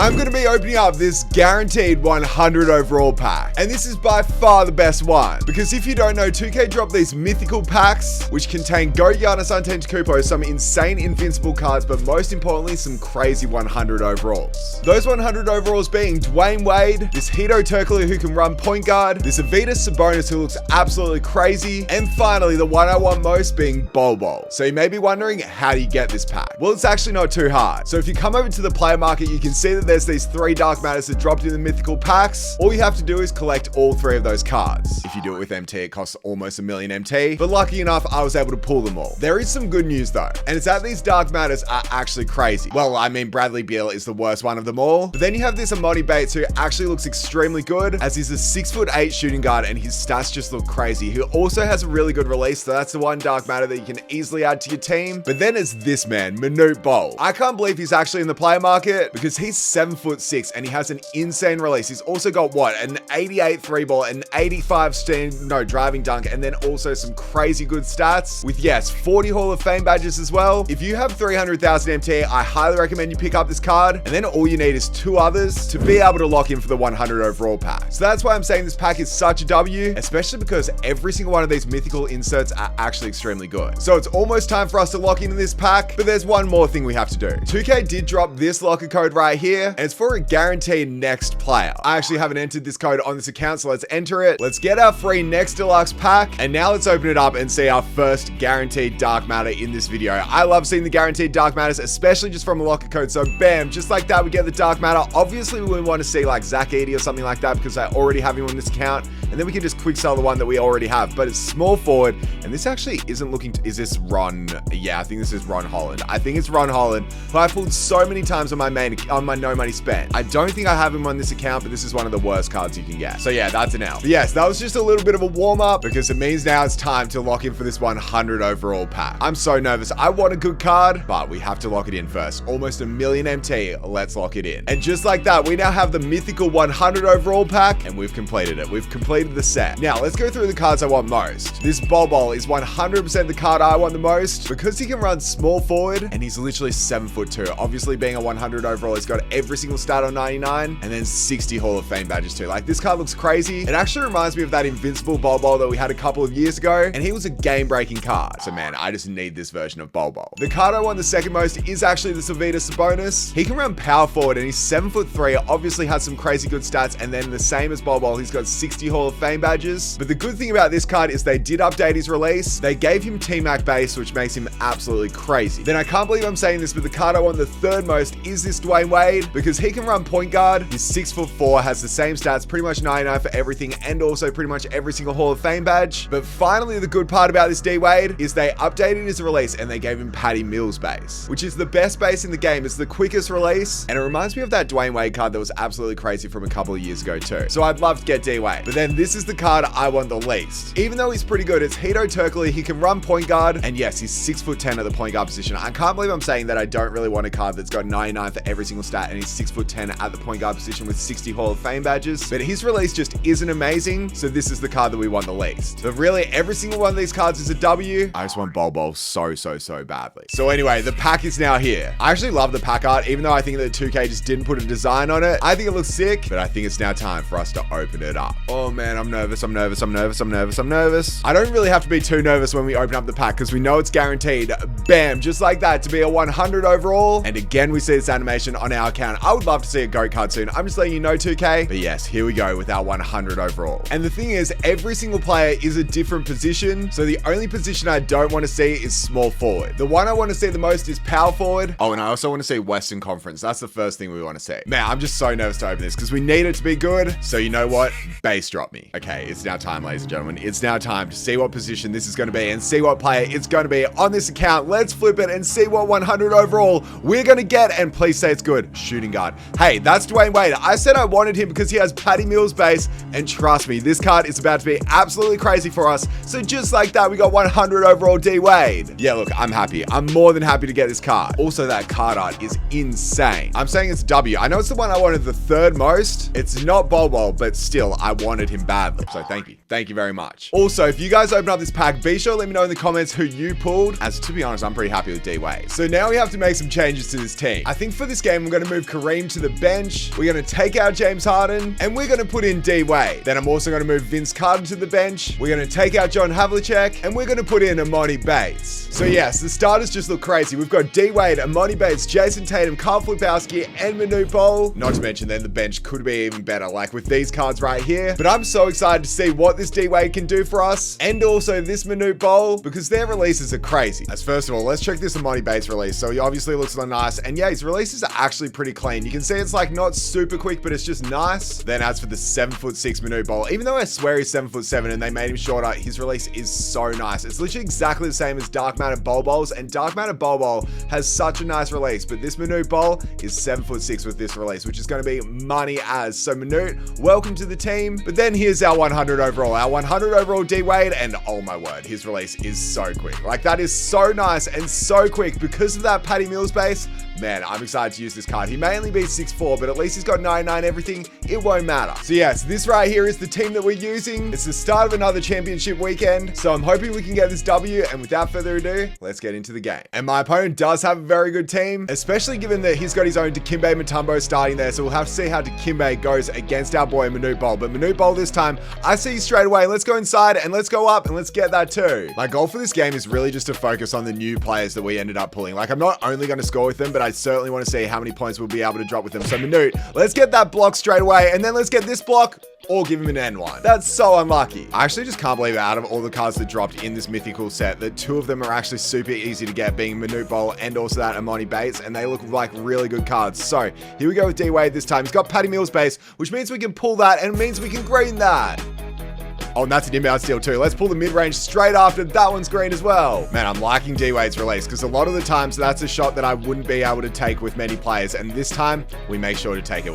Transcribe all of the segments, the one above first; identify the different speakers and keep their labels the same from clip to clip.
Speaker 1: I'm going to be opening up this guaranteed 100 overall pack. And this is by far the best one. Because if you don't know, 2K dropped these mythical packs, which contain GOAT Giannis Antetokounmpo, some insane invincible cards, but most importantly, some crazy 100 overalls. Those 100 overalls being Dwyane Wade, this Hero Turkoglu who can run point guard, this Arvydas Sabonis who looks absolutely crazy, and finally, the one I want most being Bol Bol. So you may be wondering, how do you get this pack? Well, it's actually not too hard. So if you come over to the player market, you can see that there's these 3 Dark Matters that dropped in the mythical packs. All you have to do is collect all 3 of those cards. If you do it with MT, it costs almost 1 million MT, but lucky enough, I was able to pull them all. There is some good news though, and it's that these Dark Matters are actually crazy. Well, I mean, Bradley Beal is the worst one of them all, but then you have this Amoni Bates who actually looks extremely good, as he's a 6'8" shooting guard and his stats just look crazy, who also has a really good release, so that's the one Dark Matter that you can easily add to your team. But then it's this man, Manute Bol. I can't believe he's actually in the player market because he's 7'6" and he has an insane release. He's also got what, an 88 3 ball, an 85 driving dunk, and then also some crazy good stats with, yes, 40 Hall of Fame badges as well. If you have 300,000 MT, I highly recommend you pick up this card, and then all you need is 2 others to be able to lock in for the 100 overall pack. So that's why I'm saying this pack is such a W, especially because every single one of these mythical inserts are actually extremely good. So it's almost time for us to lock into this pack, but there's one more thing we have to do. 2K did drop this locker code right here, and it's for a guaranteed next player. I actually haven't entered this code on this account, so let's enter it. Let's get our free next deluxe pack, and now let's open it up and see our first guaranteed Dark Matter in this video. I love seeing the guaranteed Dark Matters, especially just from a locker code. So bam, just like that, we get the Dark Matter. Obviously, we wouldn't want to see like Zach Edey or something like that because I already have him on this account, and then we can just quick sell the one that we already have. But it's small forward, and this actually isn't looking to, is this Ron? Yeah, I think this is Ron Holland. I think it's Ron Holland, who I pulled so many times on my no money spent. I don't think I have him on this account, but this is one of the worst cards you can get. So yeah, that's an L. But yes, that was just a little bit of a warm up because it means now it's time to lock in for this 100 overall pack. I'm so nervous. I want a good card, but we have to lock it in first. Almost 1 million MT. Let's lock it in. And just like that, we now have the mythical 100 overall pack, and we've completed it. We've completed the set. Now let's go through the cards I want most. This Bol Bol is 100% the card I want the most because he can run small forward and he's literally 7'2". Obviously being a 100 overall, he's got every single stat on 99 and then 60 Hall of Fame badges too. Like, this card looks crazy. It actually reminds me of that invincible Bol Bol that we had a couple of years ago, and he was a game-breaking card. So man, I just need this version of Bol Bol. The card I want the second most is actually the Arvydas Sabonis. He can run power forward and he's 7'3", obviously has some crazy good stats, and then the same as Bol Bol, he's got 60 Hall of Fame badges. But the good thing about this card is they did update his release. They gave him T-Mac base, which makes him absolutely crazy. Then I can't believe I'm saying this, but the card I want the third most is this Dwyane Wade because he can run point guard. He's 6'4", has the same stats, pretty much 99 for everything, and also pretty much every single Hall of Fame badge. But finally, the good part about this D Wade is they updated his release and they gave him Patty Mills base, which is the best base in the game. It's the quickest release, and it reminds me of that Dwyane Wade card that was absolutely crazy from a couple of years ago too. So I'd love to get D Wade, but then this is the card I want the least. Even though he's pretty good, it's Hero Turkoglu. He can run point guard, and yes, he's 6'10" at the point guard position. I can't believe I'm saying that I don't really want a card that's got 99 for every single stat, and he's 6'10" at the point guard position with 60 Hall of Fame badges. But his release just isn't amazing, so this is the card that we want the least. But really, every single one of these cards is a W. I just want Bol Bol so badly. So anyway, the pack is now here. I actually love the pack art, even though I think that 2K just didn't put a design on it. I think it looks sick, but I think it's now time for us to open it up. Oh man, I'm nervous. I don't really have to be too nervous when we open up the pack because we know it's guaranteed. Bam, just like that, to be a 100 overall. And again, we see this animation on our account. I would love to see a GOAT card soon. I'm just letting you know, 2K. But yes, here we go with our 100 overall. And the thing is, every single player is a different position. So the only position I don't want to see is small forward. The one I want to see the most is power forward. Oh, and I also want to see Western Conference. That's the first thing we want to see. Man, I'm just so nervous to open this because we need it to be good. So you know what? Base drop me. Okay, it's now time, ladies and gentlemen. It's now time to see what position this is going to be and see what player it's going to be on this account. Let's flip it and see what 100 overall we're going to get. And please say it's good. Shooting guard. Hey, that's Dwyane Wade. I said I wanted him because he has Patty Mills base, and trust me, this card is about to be absolutely crazy for us. So just like that, we got 100 overall D Wade. Yeah, look, I'm happy. I'm more than happy to get this card. Also, that card art is insane. I'm saying it's W. I know it's the one I wanted the third most. It's not Bol Bol, but still, I wanted him badly. So thank you. Thank you very much. Also, if you guys open up this pack, be sure to let me know in the comments who you pulled. As to be honest, I'm pretty happy with D Wade. D-Wade. So now we have to make some changes to this team. I think for this game, I'm going to move Kareem to the bench. We're going to take out James Harden, and we're going to put in D-Wade. Then I'm also going to move Vince Carter to the bench. We're going to take out John Havlicek, and we're going to put in Amoni Bates. So yes, the starters just look crazy. We've got D-Wade, Amoni Bates, Jason Tatum, Carl Flipowski, and Manute Bol. Not to mention then the bench could be even better, like with these cards right here. But I'm so excited to see what this D-Wade can do for us, and also this Manute Bol, because their releases are crazy. As first of all, let's check this Amoni Bates release. So he obviously looks nice, and yeah, his releases are actually pretty clean. You can see it's like not super quick, but it's just nice. Then as for the 7'6" Manute Bol, even though I swear he's 7'7" and they made him shorter, his release is so nice. It's literally exactly the same as Dark Matter Bol Bol's, and Dark Matter Bol Bol has such a nice release, but this Manute Bol is 7'6" with this release, which is going to be money as. So Manute, welcome to the team. But then here's our 100 overall, our 100 overall D-Wade, and oh my word, his release is so quick. Like that is so nice and so quick because of that Patty Mills base. Man, I'm excited to use this card. He may only be 6'4", but at least he's got 99 everything. It won't matter. So yes, this right here is the team that we're using. It's the start of another championship weekend, so I'm hoping we can get this W, and without further ado, let's get into the game. And my opponent does have a very good team, especially given that he's got his own Dikembe Mutombo starting there, so we'll have to see how Dikembe goes against our boy Manute Bol. But Manute Bol this time, I see straight away. Let's go inside and let's go up and let's get that too. My goal for this game is really just to focus on the new players that we ended up pulling. Like I'm not only going to score with them, but I certainly want to see how many points we'll be able to drop with them. So Manute, let's get that block straight away, and then let's get this block or give him an N1. That's so unlucky. I actually just can't believe out of all the cards that dropped in this mythical set, that two of them are actually super easy to get, being Manute Bol and also that Amoni Bates, and they look like really good cards. So here we go with D-Wade this time. He's got Patty Mills base, which means we can pull that, and it means we can green that. Oh, and that's an inbound steal too. Let's pull the mid-range straight after. That one's green as well. Man, I'm liking D-Wade's release because a lot of the times that's a shot that I wouldn't be able to take with many players. And this time, we make sure to take it.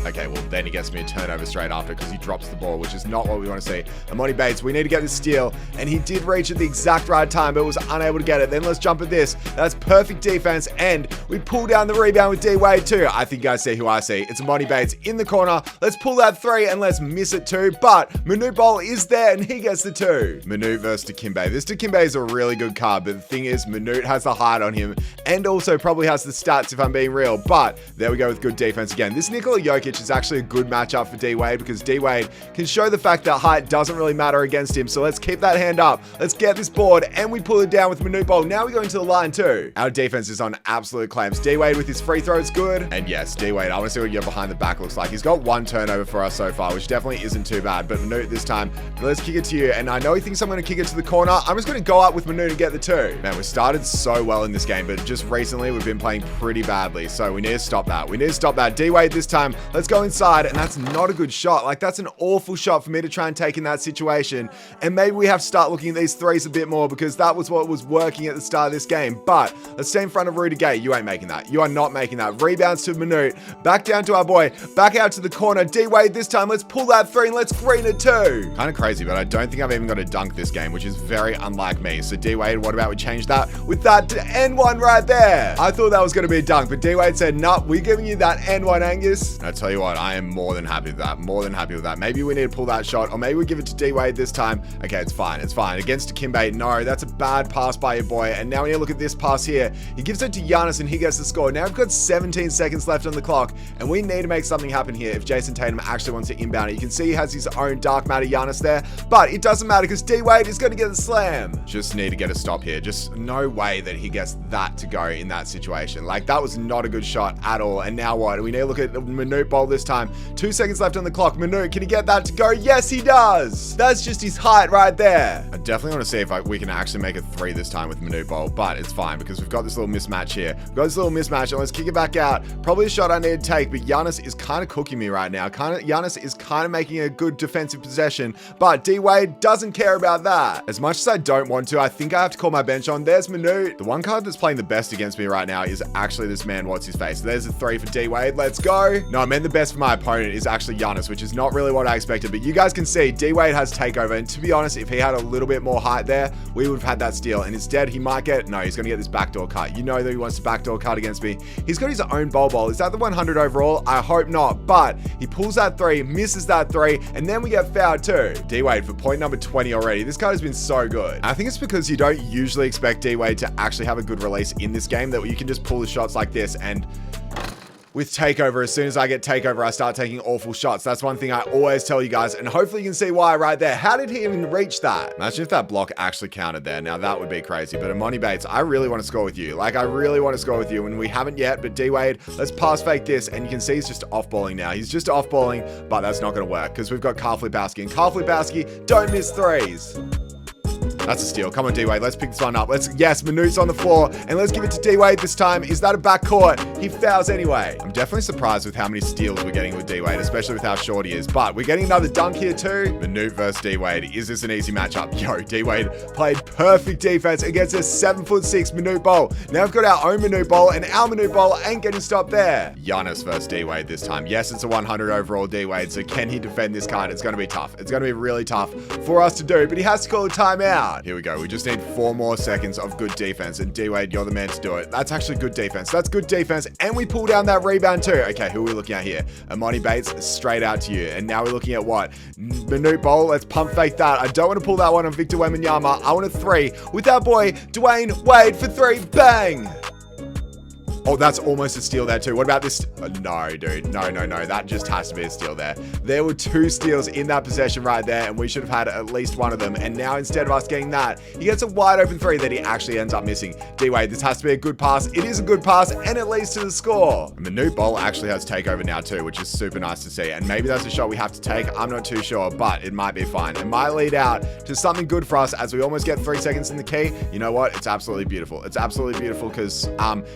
Speaker 1: Okay, well, then he gets me a turnover straight after because he drops the ball, which is not what we want to see. Amoni Bates, we need to get this steal, and he did reach at the exact right time, but was unable to get it. Then let's jump at this. That's perfect defense, and we pull down the rebound with D-Wade too. I think you guys see who I see. It's Amoni Bates in the corner. Let's pull that three, and let's miss it too, but Manute Bol is there, and he gets the two. Manute versus Dikembe. This Dikembe is a really good card, but the thing is, Manute has the height on him, and also probably has the stats if I'm being real, but there we go with good defense again. This Nikola Jokic is actually a good matchup for D-Wade because D-Wade can show the fact that height doesn't really matter against him. So let's keep that hand up. Let's get this board, and we pull it down with Manute Bol. Now we go into the line too. Our defense is on absolute claims. D-Wade with his free throw is good. And yes, D-Wade, I want to see what your behind the back looks like. He's got one turnover for us so far, which definitely isn't too bad. But Manute this time, let's kick it to you. And I know he thinks I'm going to kick it to the corner. I'm just going to go up with Manute and get the two. Man, we started so well in this game, but just recently we've been playing pretty badly. So we need to stop that. We need to stop that. D-Wade this time, let's go inside. And that's not a good shot. Like, that's an awful shot for me to try and take in that situation. And maybe we have to start looking at these threes a bit more because that was what was working at the start of this game. But let's stay in front of Rudy Gay. You ain't making that. You are not making that. Rebounds to Manute. Back down to our boy. Back out to the corner. D-Wade this time. Let's pull that three and let's green it too. Kind of crazy, but I don't think I've even got a dunk this game, which is very unlike me. So D-Wade, what about we change that with that N1 right there? I thought that was going to be a dunk, but D-Wade said, nah, we're giving you that N1, Angus. And I tell you what, I am more than happy with that. More than happy with that. Maybe we need to pull that shot, or maybe we give it to D-Wade this time. Okay, it's fine. It's fine. Against Dikembe, no, that's a bad pass by your boy. And now when you look at this pass here, he gives it to Giannis and he gets the score. Now we've got 17 seconds left on the clock, and we need to make something happen here if Jason Tatum actually wants to inbound it. You can see he has his own Dark Matter Giannis there, but it doesn't matter because D-Wade is going to get the slam. Just need to get a stop here. Just no way that he gets that to go in that situation. Like, that was not a good shot at all. And now what? We need to look at Manute Bol this time. 2 seconds left on the clock. Manute, can he get that to go? Yes, he does. That's just his height right there. I definitely want to see if we can actually make a three this time with Manute Bol, but it's fine because we've got this little mismatch here. We've got this little mismatch, and let's kick it back out. Probably a shot I need to take, but Giannis is kind of cooking me right now. Giannis is kind of making a good defensive possession, but D-Wade doesn't care about that. As much as I don't want to, I think I have to call my bench on. There's Manute. The one card that's playing the best against me right now is actually this man, what's his face. There's a three for D-Wade. Let's go. No, I meant the best for my opponent is actually Giannis, which is not really what I expected. But you guys can see D-Wade has takeover. And to be honest, if he had a little bit more height there, we would have had that steal. And instead, he might get... No, he's going to get this backdoor cut. You know that he wants to backdoor cut against me. He's got his own Bol Bol. Is that the 100 overall? I hope not. But he pulls that 3, misses that 3, and then we get fouled too. D-Wade for point number 20 already. This guy has been so good. I think it's because you don't usually expect D-Wade to actually have a good release in this game, that you can just pull the shots like this. And with takeover, as soon as I get takeover, I start taking awful shots. That's one thing I always tell you guys, and hopefully you can see why right there. How did he even reach that? Imagine if that block actually counted there. Now that would be crazy. But Amoni Bates, I really want to score with you. Like, I really want to score with you, and we haven't yet. But D-Wade, let's pass fake this, and you can see he's just off-balling now. He's just off-balling, but that's not going to work because we've got Carl Flipowski, and Carl Flipowski don't miss threes. That's a steal. Come on, D-Wade. Let's pick this one up. Yes, Manute's on the floor. And let's give it to D-Wade this time. Is that a backcourt? He fouls anyway. I'm definitely surprised with how many steals we're getting with D-Wade, especially with how short he is. But we're getting another dunk here too. Manute versus D-Wade. Is this an easy matchup? Yo, D-Wade played perfect defense against a 7'6" Manute Bol. Now we've got our own Manute Bol, and our Manute Bol ain't getting stopped there. Giannis versus D-Wade this time. Yes, it's a 100 overall D-Wade. So can he defend this card? It's going to be tough. It's going to be really tough for us to do, but he has to call a timeout. Here we go. We just need 4 more seconds of good defense. And D-Wade, you're the man to do it. That's actually good defense. That's good defense. And we pull down that rebound too. Okay, who are we looking at here? Amoni Bates, straight out to you. And now we're looking at what? Manute Bol. Let's pump fake that. I don't want to pull that one on Victor Wembanyama. I want a 3 with our boy Dwyane Wade for 3. Bang! Oh, that's almost a steal there too. What about this? No, dude. No. That just has to be a steal there. There were 2 steals in that possession right there, and we should have had at least one of them. And now instead of us getting that, he gets a wide open 3 that he actually ends up missing. D-Wade, this has to be a good pass. It is a good pass, and it leads to the score. And Manute Bol actually has takeover now too, which is super nice to see. And maybe that's a shot we have to take. I'm not too sure, but it might be fine. It might lead out to something good for us as we almost get 3 seconds in the key. You know what? It's absolutely beautiful. It's absolutely beautiful because,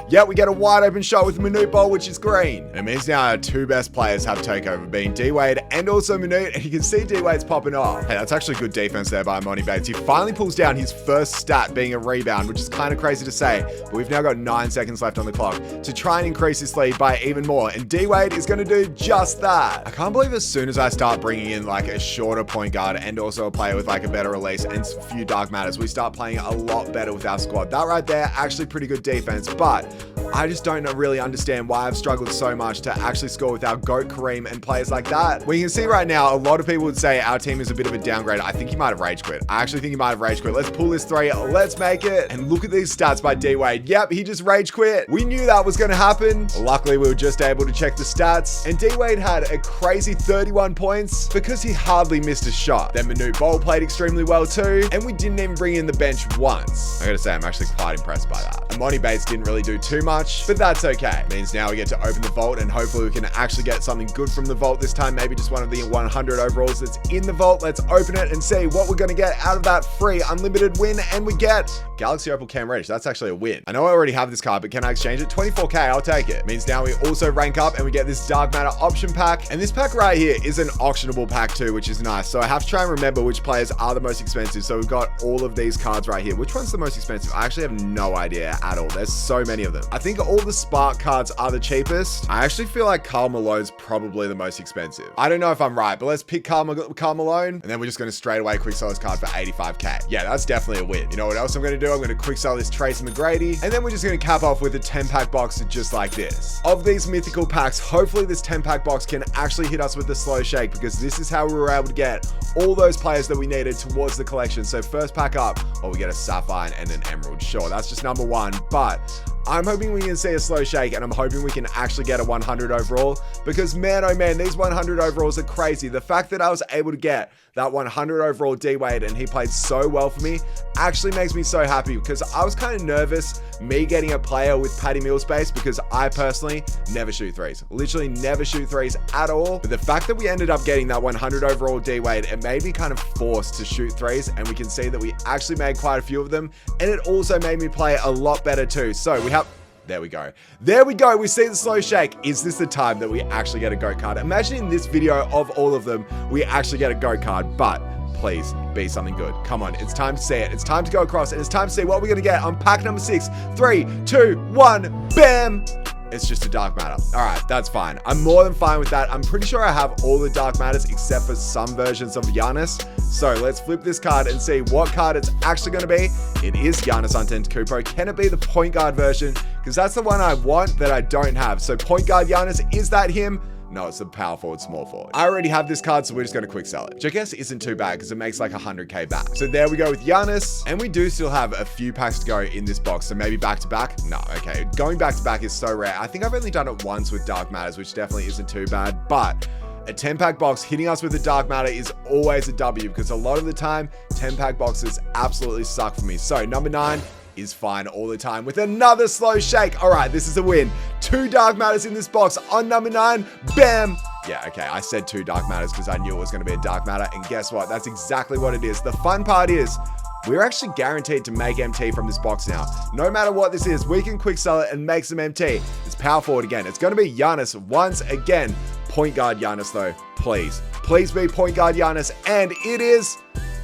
Speaker 1: yeah, we get a wide open shot with Manute Bol, which is green. It means now our 2 best players have takeover, being D-Wade and also Manute, and you can see D-Wade's popping off. Hey, that's actually good defense there by Amoni Bates. He finally pulls down his first stat, being a rebound, which is kind of crazy to say, but we've now got 9 seconds left on the clock to try and increase this lead by even more, and D-Wade is going to do just that. I can't believe as soon as I start bringing in like a shorter point guard and also a player with like a better release and a few dark matters, we start playing a lot better with our squad. That right there, actually pretty good defense, but I just don't really understand why I've struggled so much to actually score with our GOAT Kareem and players like that. Well, you can see right now, a lot of people would say our team is a bit of a downgrade. I think he might have rage quit. I actually think he might have rage quit. Let's pull this 3. Let's make it. And look at these stats by D-Wade. Yep, he just rage quit. We knew that was going to happen. Luckily, we were just able to check the stats. And D-Wade had a crazy 31 points because he hardly missed a shot. Then Manute Bol played extremely well too. And we didn't even bring in the bench once. I gotta say, I'm actually quite impressed by that. Amoni Bates didn't really do too much, but that's okay. It means now we get to open the vault, and hopefully we can actually get something good from the vault this time. Maybe just one of the 100 overalls that's in the vault. Let's open it and see what we're going to get out of that free unlimited win. And we get Galaxy Opal Cam Reddish. That's actually a win. I know I already have this card, but can I exchange it? 24k, I'll take it. Means now we also rank up and we get this Dark Matter option pack. And this pack right here is an auctionable pack too, which is nice. So I have to try and remember which players are the most expensive. So we've got all of these cards right here. Which one's the most expensive? I actually have no idea at all. There's so many of them. I think all the Spark cards are the cheapest. I actually feel like Karl Malone's probably the most expensive. I don't know if I'm right, but let's pick Karl Malone, and then we're just going to straight away quick sell this card for 85k. Yeah, that's definitely a win. You know what else I'm going to do? I'm going to quick sell this Tracy McGrady, and then we're just going to cap off with a 10-pack box just like this. Of these mythical packs, hopefully this 10-pack box can actually hit us with the slow shake, because this is how we were able to get all those players that we needed towards the collection. So first pack up, oh, we get a Sapphire and an Emerald. Sure, that's just number 1, but I'm hoping we can see a slow shake, and I'm hoping we can actually get a 100 overall, because man, oh man, these 100 overalls are crazy. The fact that I was able to get that 100 overall D-Wade and he played so well for me actually makes me so happy, because I was kind of nervous me getting a player with Patty Mills space, because I personally never shoot threes. Literally never shoot threes at all. But the fact that we ended up getting that 100 overall D-Wade, it made me kind of forced to shoot threes, and we can see that we actually made quite a few of them, and it also made me play a lot better too. So we have... There we go. There we go. We see the slow shake. Is this the time that we actually get a GOAT card? Imagine in this video of all of them, we actually get a GOAT card, but please be something good. Come on. It's time to see it. It's time to go across, and it's time to see what we're going to get on pack number 6. 3, 2, 1, bam. It's just a Dark Matter. All right, that's fine. I'm more than fine with that. I'm pretty sure I have all the Dark Matters except for some versions of Giannis. So let's flip this card and see what card it's actually going to be. It is Giannis Antetokounmpo. Can it be the point guard version? Because that's the one I want that I don't have. So point guard Giannis, is that him? No, it's the power forward, small forward. I already have this card, so we're just going to quick sell it, which I guess isn't too bad because it makes like 100k back. So there we go with Giannis. And we do still have a few packs to go in this box. So maybe back to back. No, okay. Going back to back is so rare. I think I've only done it once with Dark Matters, which definitely isn't too bad. But a 10-pack box hitting us with a Dark Matter is always a W because a lot of the time, 10-pack boxes absolutely suck for me. So number 9 is fine all the time with another slow shake. All right, this is a win. 2 Dark Matters in this box on number 9. Bam. Yeah, okay, I said 2 Dark Matters because I knew it was going to be a Dark Matter. And guess what? That's exactly what it is. The fun part is we're actually guaranteed to make MT from this box now. No matter what this is, we can quick sell it and make some MT. It's power forward again. It's going to be Giannis once again. Point guard Giannis though, please. Please be point guard Giannis. And it is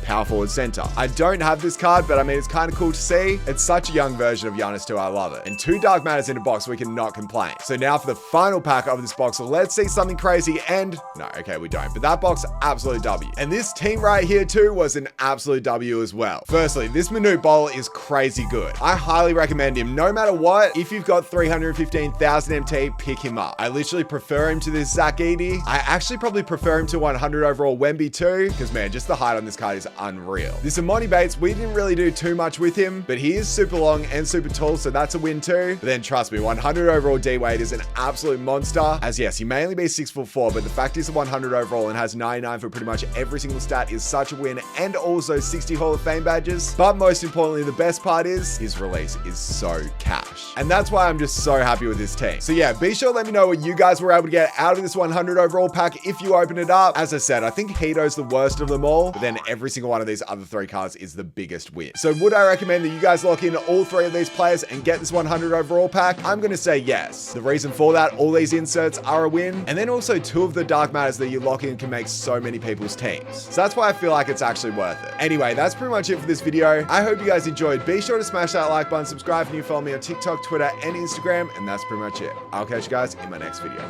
Speaker 1: power forward center. I don't have this card, but I mean, it's kind of cool to see. It's such a young version of Giannis too. I love it. And 2 Dark Matters in a box, we cannot complain. So now for the final pack of this box, let's see something crazy. And no, okay, we don't. But that box, absolute W. And this team right here too was an absolute W as well. Firstly, this Minute Bowl is crazy good. I highly recommend him. No matter what, if you've got 315,000 MT, pick him up. I literally prefer him to this Zach Edey. I actually probably prefer him to 100 overall Wemby too, because man, just the height on this card is unreal. This Amoni Bates, we didn't really do too much with him, but he is super long and super tall, so that's a win too. But then trust me, 100 overall D Wade is an absolute monster. As yes, he may only be 6'4", but the fact he's a 100 overall and has 99 for pretty much every single stat is such a win, and also 60 Hall of Fame badges. But most importantly, the best part is his release is so cash. And that's why I'm just so happy with this team. So yeah, be sure to let me know what you guys were able to get out of this 100 overall pack if you open it up. As I said, I think Hito's the worst of them all, but then every single one of these other 3 cards is the biggest win. So would I recommend that you guys lock in all 3 of these players and get this 100 overall pack? I'm going to say yes. The reason for that, all these inserts are a win. And then also 2 of the Dark Matters that you lock in can make so many people's teams. So that's why I feel like it's actually worth it. Anyway, that's pretty much it for this video. I hope you guys enjoyed. Be sure to smash that like button, subscribe if you follow me on TikTok, Twitter, and Instagram. And that's pretty much it. I'll catch you guys in my next video.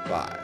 Speaker 1: Bye.